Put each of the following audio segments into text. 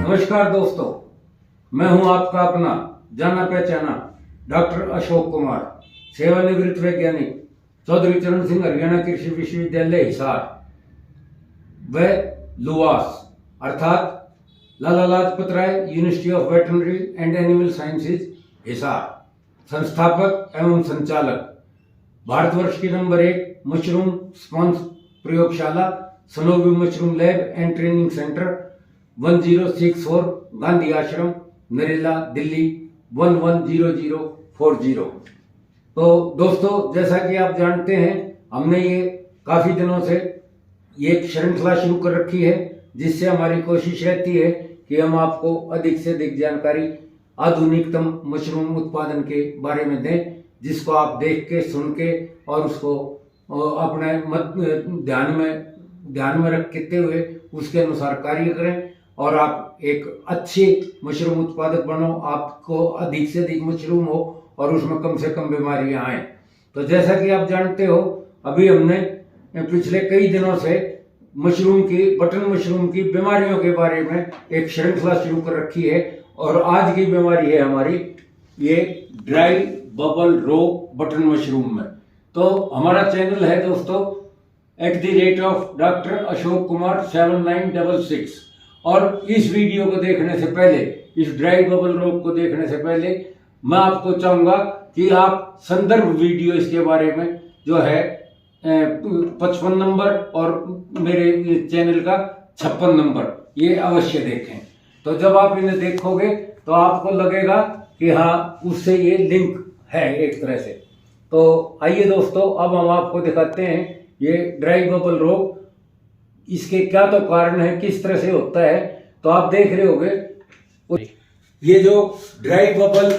नमस्कार दोस्तों, मैं हूं आपका अपना जाना पहचाना डॉक्टर अशोक कुमार, सेवानिवृत्त वैज्ञानिक, चौधरी चरण सिंह हरियाणा कृषि विश्वविद्यालय हिसार व लुवास अर्थात Lala Lajpat Rai university of veterinary and animal sciences Hisar, संस्थापक एवं संचालक, भारतवर्ष की नंबर 1 मशरूम स्पॉन्ज प्रयोगशाला, Sanovi mushroom lab and training centre, 1064 Gandhi Ashram, Narela, Delhi 110040। तो दोस्तों, जैसा कि आप जानते हैं, हमने ये काफी दिनों से ये एक श्रृंखला शुरू कर रखी है, जिससे हमारी कोशिश रहती है कि हम आपको अधिक से अधिक जानकारी आधुनिकतम मशरूम उत्पादन के बारे में दें, जिसको आप देख के, सुन के और उसको अपने ध्यान में रखते हुए उसके अनुसार कार्य करें और आप एक अच्छे मशरूम उत्पादक बनो, आपको अधिक से अधिक मशरूम हो और उसमें कम से कम बीमारियां आए। तो जैसा कि आप जानते हो, अभी हमने पिछले कई दिनों से बटन मशरूम की बीमारियों के बारे में एक श्रृंखला शुरू कर रखी है और आज की बीमारी है हमारी ये ड्राई बबल रोग बटन मशरूम में। तो हमारा चैनल है दोस्तों @Dr. अशोक कुमार 7966, और इस वीडियो को देखने से पहले, इस ड्राई बबल रोग को देखने से पहले मैं आपको चाहूंगा कि आप संदर्भ वीडियो इसके बारे में जो है 55 नंबर और मेरे चैनल का 56 नंबर ये अवश्य देखें। तो जब आप इन्हें देखोगे तो आपको लगेगा कि हाँ, उससे ये लिंक है एक तरह से। तो आइए दोस्तों, अब हम आपको दिखाते हैं ये ड्राई बबल रोग, इसके क्या तो कारण है, किस तरह से होता है। तो आप देख रहे होंगे, ये जो ड्राई बबल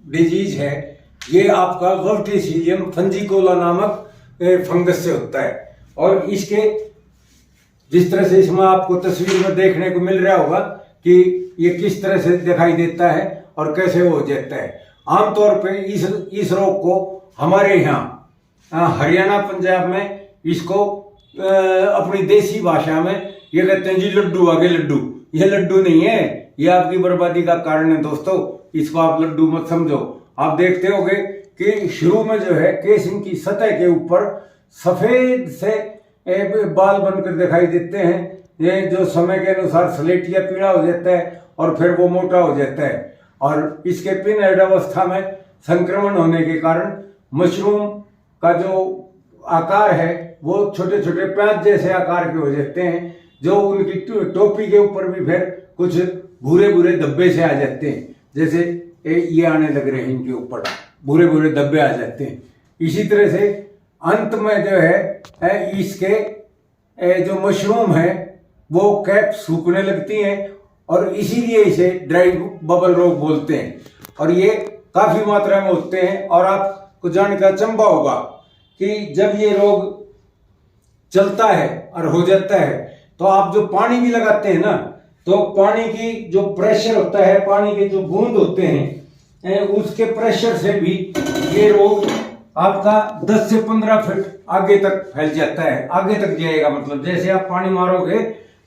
डिजीज है ये आपका वर्टिसिडियम फंजिकोला नामक फंगस से होता है। और इसके जिस तरह से इसमें आपको तस्वीर में देखने को मिल रहा होगा कि ये किस तरह से दिखाई देता है और कैसे हो जाता है। आमतौर पे इस रोग को हमारे यहाँ हरियाणा, पंजाब में इसको अपनी देसी भाषा में ये कहते हैं जी लड्डू आगे लड्डू। ये लड्डू नहीं है, ये आपकी बर्बादी का कारण है दोस्तों, इसको आप लड्डू मत समझो। आप देखते होंगे कि शुरू में जो है केसिंग की सतह के ऊपर सफेद से बाल बनकर दिखाई देते हैं। ये जो समय के अनुसार स्लेटिया पीला हो जाता है और फिर वो मोटा हो जाता है, और इसके पिन हेड अवस्था में संक्रमण होने के कारण मशरूम का जो आकार है वो छोटे छोटे प्याज जैसे आकार के हो जाते हैं, जो उनकी टोपी के ऊपर भी फिर कुछ भूरे भूरे धब्बे से आ जाते हैं, जैसे ये आने लग रहे हैं, इनके ऊपर भूरे भूरे धब्बे आ जाते हैं। इसी तरह से अंत में जो है इसके जो मशरूम है वो कैप सूखने लगती हैं और इसीलिए इसे ड्राई बबल रोग बोलते हैं। और ये काफी मात्रा में होते हैं, और आपको जानने का अचंभा होगा कि जब ये रोग चलता है और हो जाता है तो आप जो पानी भी लगाते हैं ना, तो पानी की जो प्रेशर होता है, पानी के जो बूंद होते हैं, उसके प्रेशर से भी ये रोग आपका 10 से 15 फीट आगे तक फैल जाता है, आगे तक जाएगा। मतलब जैसे आप पानी मारोगे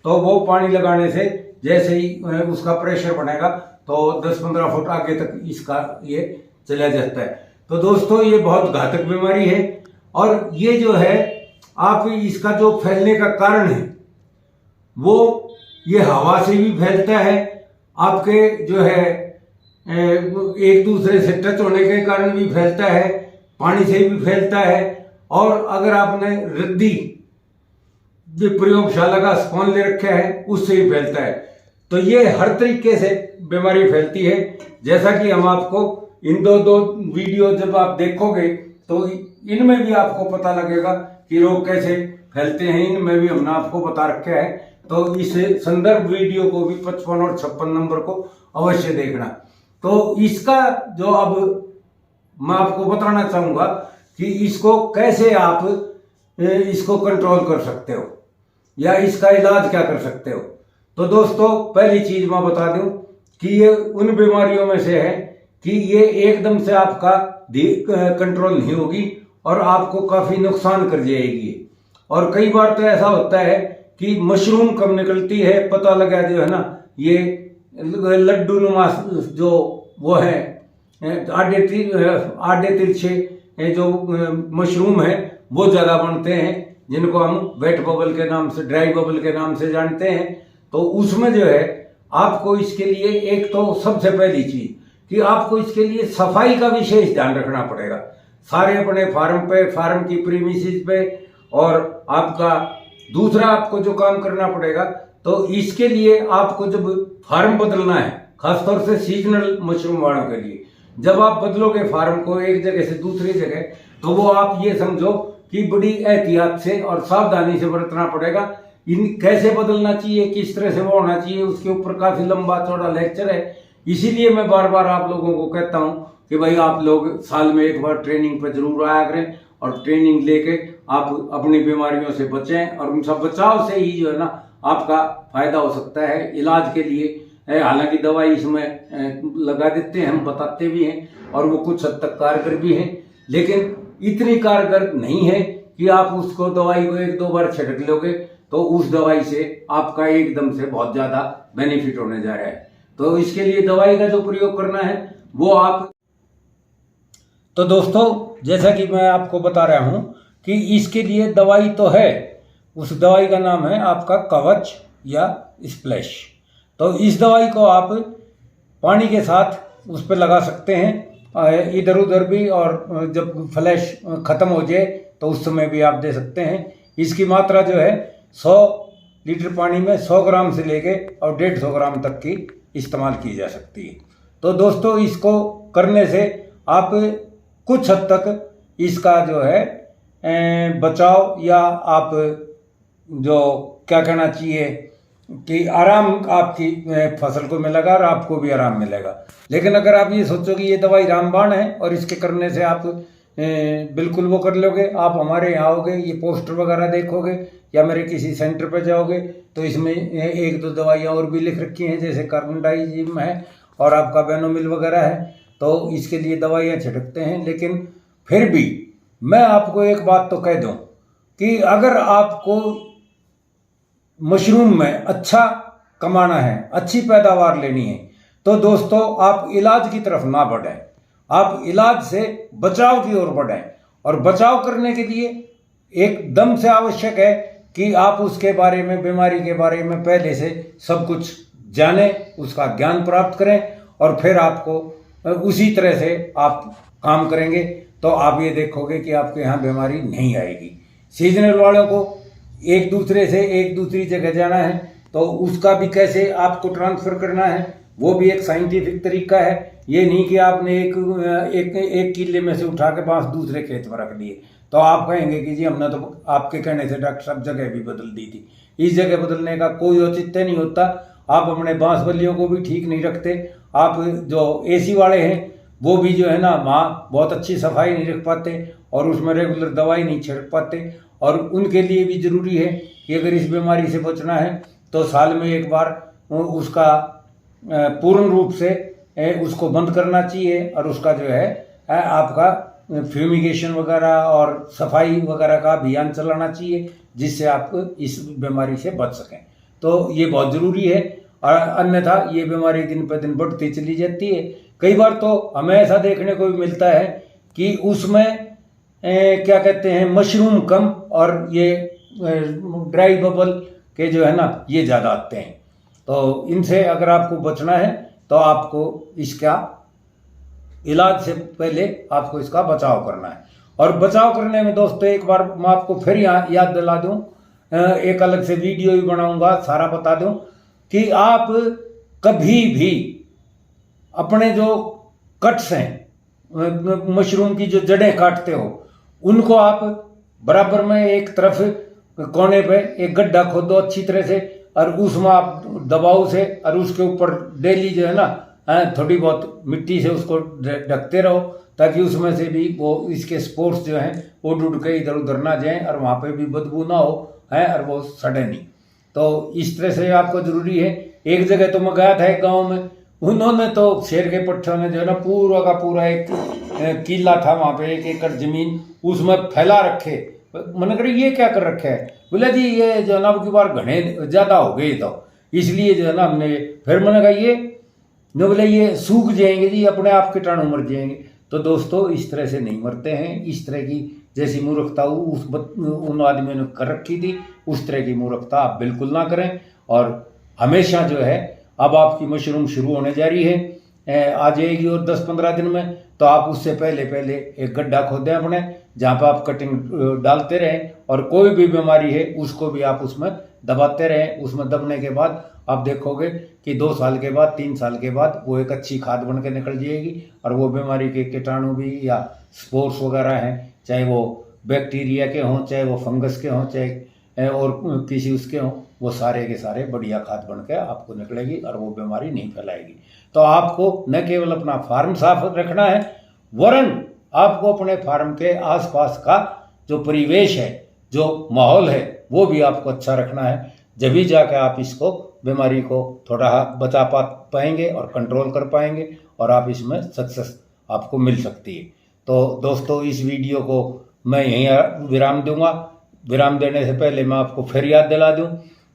तो वो पानी लगाने से जैसे ही उसका प्रेशर बढ़ेगा तो 10-15 फुट आगे तक इसका ये चला जाता है। तो दोस्तों, ये बहुत घातक बीमारी है, और ये जो है आप इसका जो फैलने का कारण है वो ये हवा से भी फैलता है, आपके जो है एक दूसरे से टच होने के कारण भी फैलता है, पानी से भी फैलता है, और अगर आपने रद्दी जो प्रयोगशाला का स्पॉन्ज ले रखा है उससे भी फैलता है। तो ये हर तरीके से बीमारी फैलती है। जैसा कि हम आपको इन दो वीडियो जब आप देखोगे तो इनमें भी आपको पता लगेगा कि रोग कैसे फैलते हैं, इनमें भी हमने आपको बता रखा है। तो इस संदर्भ वीडियो को भी 55 और 56 नंबर को अवश्य देखना। तो इसका जो अब मैं आपको बताना चाहूंगा कि इसको कैसे आप इसको कंट्रोल कर सकते हो या इसका इलाज क्या कर सकते हो। तो दोस्तों, पहली चीज मैं बता दूं कि ये उन बीमारियों में से है कि ये एकदम से आपका कंट्रोल नहीं होगी और आपको काफी नुकसान कर जाएगी। और कई बार तो ऐसा होता है कि मशरूम कम निकलती है, पता लगा जो है ना ये लड्डू नुमा जो वो है आधे तिरछे जो मशरूम है वो ज़्यादा बनते हैं, जिनको हम वेट बबल के नाम से, ड्राई बबल के नाम से जानते हैं। तो उसमें जो है आपको इसके लिए एक तो सबसे पहली चीज कि आपको इसके लिए सफाई का विशेष ध्यान रखना पड़ेगा, सारे अपने फार्म पे, फार्म की प्रीमिसेस पे। और आपका दूसरा आपको जो काम करना पड़ेगा, तो इसके लिए आपको जब फार्म बदलना है, खासतौर से सीजनल मशरूम वालों के लिए, जब आप बदलोगे फार्म को एक जगह से दूसरी जगह, तो वो आप ये समझो कि बड़ी एहतियात से और सावधानी से बरतना पड़ेगा। इन कैसे बदलना चाहिए, किस तरह से वो होना चाहिए, उसके ऊपर काफी लंबा चौड़ा लेक्चर है। इसीलिए मैं बार बार आप लोगों को कहता हूं कि भाई आप लोग साल में एक बार ट्रेनिंग पर जरूर आया करें, और ट्रेनिंग लेके आप अपनी बीमारियों से बचें, और उनका बचाव से ही जो है ना आपका फायदा हो सकता है। इलाज के लिए हालांकि दवाई इसमें लगा देते हैं, हम बताते भी हैं, और वो कुछ हद तक कारगर भी है, लेकिन इतनी कारगर नहीं है कि आप उसको दवाई को एक दो बार छिड़क लोगे तो उस दवाई से आपका एकदम से बहुत ज्यादा बेनिफिट होने जा रहा है। तो इसके लिए दवाई का जो प्रयोग करना है वो आप, तो दोस्तों जैसा कि मैं आपको बता रहा हूं कि इसके लिए दवाई तो है, उस दवाई का नाम है आपका कवच या स्प्लैश। तो इस दवाई को आप पानी के साथ उस पर लगा सकते हैं इधर उधर भी, और जब फ्लैश खत्म हो जाए तो उस समय भी आप दे सकते हैं। इसकी मात्रा जो है 100 लीटर पानी में 100 ग्राम से लेके और 150 ग्राम तक की इस्तेमाल की जा सकती है। तो दोस्तों इसको करने से आप कुछ हद तक इसका जो है बचाव, या आप जो क्या कहना चाहिए कि आराम आपकी फसल को मिलेगा और आपको भी आराम मिलेगा। लेकिन अगर आप ये सोचो कि ये दवाई रामबाण है और इसके करने से आप बिल्कुल वो कर लोगे, आप हमारे यहाँ आओगे, ये पोस्टर वगैरह देखोगे या मेरे किसी सेंटर पर जाओगे तो इसमें एक दो दवाइयाँ और भी लिख रखी हैं, जैसे कार्बनडाइजिम है और आपका बेनोमिल वगैरह है। तो इसके लिए दवाइयाँ छिड़कते हैं। लेकिन फिर भी मैं आपको एक बात तो कह दूं कि अगर आपको मशरूम में अच्छा कमाना है, अच्छी पैदावार लेनी है, तो दोस्तों आप इलाज की तरफ ना बढ़ें, आप इलाज से बचाव की ओर बढ़ें। और बचाव करने के लिए एकदम से आवश्यक है कि आप उसके बारे में, बीमारी के बारे में पहले से सब कुछ जानें, उसका ज्ञान प्राप्त करें, और फिर आपको उसी तरह से आप काम करेंगे तो आप ये देखोगे कि आपके यहाँ बीमारी नहीं आएगी। सीजनल वालों को एक दूसरे से एक दूसरी जगह जाना है तो उसका भी कैसे आपको ट्रांसफर करना है वो भी एक साइंटिफिक तरीका है। ये नहीं कि आपने एक किले में से उठा के बांस दूसरे खेत में रख दिए तो आप कहेंगे कि जी हमने तो आपके कहने से डॉक्टर साहब जगह भी बदल दी थी। इस जगह बदलने का कोई औचित्य नहीं होता। आप अपने बांस बल्लियों को भी ठीक नहीं रखते। आप जो एसी वाले हैं वो भी जो है ना वहाँ बहुत अच्छी सफाई नहीं रख पाते और उसमें रेगुलर दवाई नहीं छिड़क पाते। और उनके लिए भी जरूरी है कि अगर इस बीमारी से बचना है तो साल में एक बार उसका पूर्ण रूप से उसको बंद करना चाहिए और उसका जो है आपका फ्यूमिगेशन वगैरह और सफाई वगैरह का अभियान चलाना चाहिए जिससे आप इस बीमारी से बच सकें। तो ये बहुत ज़रूरी है और अन्यथा ये बीमारी दिन पर दिन बढ़ती चली जाती है। कई बार तो हमें ऐसा देखने को भी मिलता है कि उसमें क्या कहते हैं मशरूम कम और ये ड्राई बबल के जो है ना ये ज़्यादा आते हैं। तो इनसे अगर आपको बचना है तो आपको इसका इलाज से पहले आपको इसका बचाव करना है। और बचाव करने में दोस्तों एक बार मैं आपको फिर याद दिला दूं, एक अलग से वीडियो भी बनाऊंगा, सारा बता दूं कि आप कभी भी अपने जो कट्स हैं मशरूम की जो जड़ें काटते हो उनको आप बराबर में एक तरफ कोने पे एक गड्ढा खोदो अच्छी तरह से और उसमें आप दबाव से और उसके ऊपर डेली जो है ना थोड़ी बहुत मिट्टी से उसको ढकते रहो ताकि उसमें से भी वो इसके स्पोर्स जो हैं वो डूड के इधर उधर ना जाएं और वहाँ पे भी बदबू ना हो है और वो सड़े नहीं। तो इस तरह से आपको जरूरी है। एक जगह तो मैं गया था एक गाँव में, उन्होंने तो शेर के पट्ठों ने जो है ना पूरा का पूरा एक किला था वहाँ पे 1 एकड़ जमीन उसमें फैला रखे। मैंने कहा ये क्या कर रखे है? बोला जी ये जनाब की बार घने ज़्यादा हो गए तो इसलिए जो है ना हमने फिर मैंने कहा ये न बोले ये सूख जाएंगे जी, अपने आप कीटाणु मर जाएंगे। तो दोस्तों इस तरह से नहीं मरते हैं। इस तरह की जैसी मूर्खता उन आदमियों ने कर रखी थी, उस तरह की मूर्खता आप बिल्कुल ना करें। और हमेशा जो है, अब आपकी मशरूम शुरू होने जा रही है, आ जाएगी और 10-15 दिन में, तो आप उससे पहले एक गड्ढा खोदें अपने, जहाँ पर आप कटिंग डालते रहें, और कोई भी बीमारी है उसको भी आप उसमें दबाते रहें। उसमें दबने के बाद आप देखोगे कि 2 साल के बाद, 3 साल के बाद वो एक अच्छी खाद बन के निकल जाएगी, और वो बीमारी के कीटाणु भी या स्पोर्स वगैरह हैं, चाहे वो बैक्टीरिया के हों, चाहे वो फंगस के हों, चाहे और किसी उसके हों, वो सारे के सारे बढ़िया खाद बन के आपको निकलेगी और वो बीमारी नहीं फैलाएगी। तो आपको न केवल अपना फार्म साफ रखना है, वरन आपको अपने फार्म के आसपास का जो परिवेश है, जो माहौल है, वो भी आपको अच्छा रखना है। जब भी जाकर आप इसको बीमारी को थोड़ा बचा पाएंगे और कंट्रोल कर पाएंगे, और आप इसमें सक्सेस आपको मिल सकती है। तो दोस्तों इस वीडियो को मैं यहीं विराम दूंगा। विराम देने से पहले मैं आपको फिर याद दिला दूं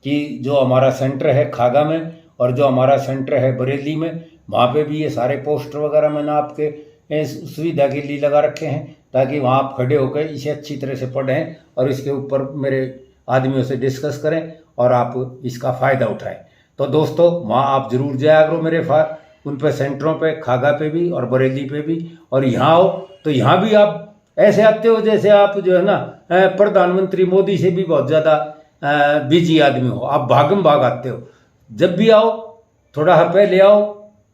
कि जो हमारा सेंटर है खागा में, और जो हमारा सेंटर है बरेली में, वहाँ पे भी ये सारे पोस्टर वगैरह मैंने आपके सुविधा के लिए लगा रखे हैं, ताकि वहाँ आप खड़े होकर इसे अच्छी तरह से पढ़ें और इसके ऊपर मेरे आदमियों से डिस्कस करें और आप इसका फ़ायदा उठाएं। तो दोस्तों वहाँ आप ज़रूर जाया करो मेरे उन पे सेंटरों पे, खागा पे भी और बरेली पे भी। और यहाँ आओ तो यहाँ भी आप ऐसे आते हो जैसे आप जो है ना प्रधानमंत्री मोदी से भी बहुत ज़्यादा बिजी आदमी हो, आप भागम भाग आते हो। जब भी आओ थोड़ा पहले आओ,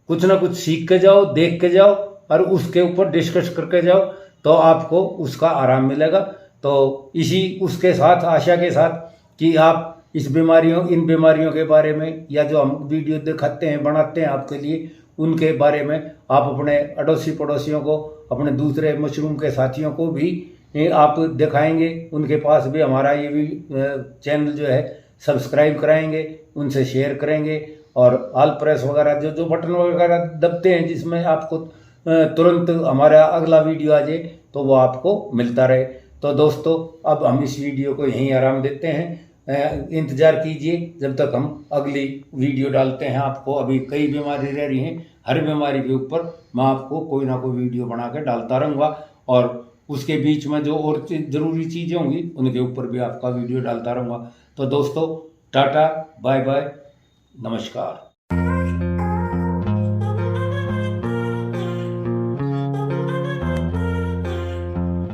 कुछ ना कुछ सीख के जाओ, देख के जाओ, और उसके ऊपर डिस्कस करके जाओ, तो आपको उसका आराम मिलेगा। तो इसी उसके साथ, आशा के साथ कि आप इन बीमारियों के बारे में, या जो हम वीडियो दिखाते हैं, बनाते हैं आपके लिए, उनके बारे में आप अपने अड़ोसी पड़ोसियों को, अपने दूसरे मशरूम के साथियों को भी आप दिखाएंगे। उनके पास भी हमारा ये भी चैनल जो है सब्सक्राइब कराएंगे, उनसे शेयर करेंगे, और ऑल प्रेस वगैरह जो बटन वगैरह दबते हैं जिसमें आपको तुरंत हमारा अगला वीडियो आ जाए, तो वो आपको मिलता रहे। तो दोस्तों अब हम इस वीडियो को यहीं आराम देते हैं। इंतज़ार कीजिए जब तक हम अगली वीडियो डालते हैं। आपको अभी कई बीमारी रह रही हैं, हर बीमारी के ऊपर मैं आपको कोई ना कोई वीडियो बना के डालता रहूँगा, और उसके बीच में जो और ज़रूरी चीज़ें होंगी उनके ऊपर भी आपका वीडियो डालता रहूँगा। तो दोस्तों टाटा, बाय बाय, नमस्कार।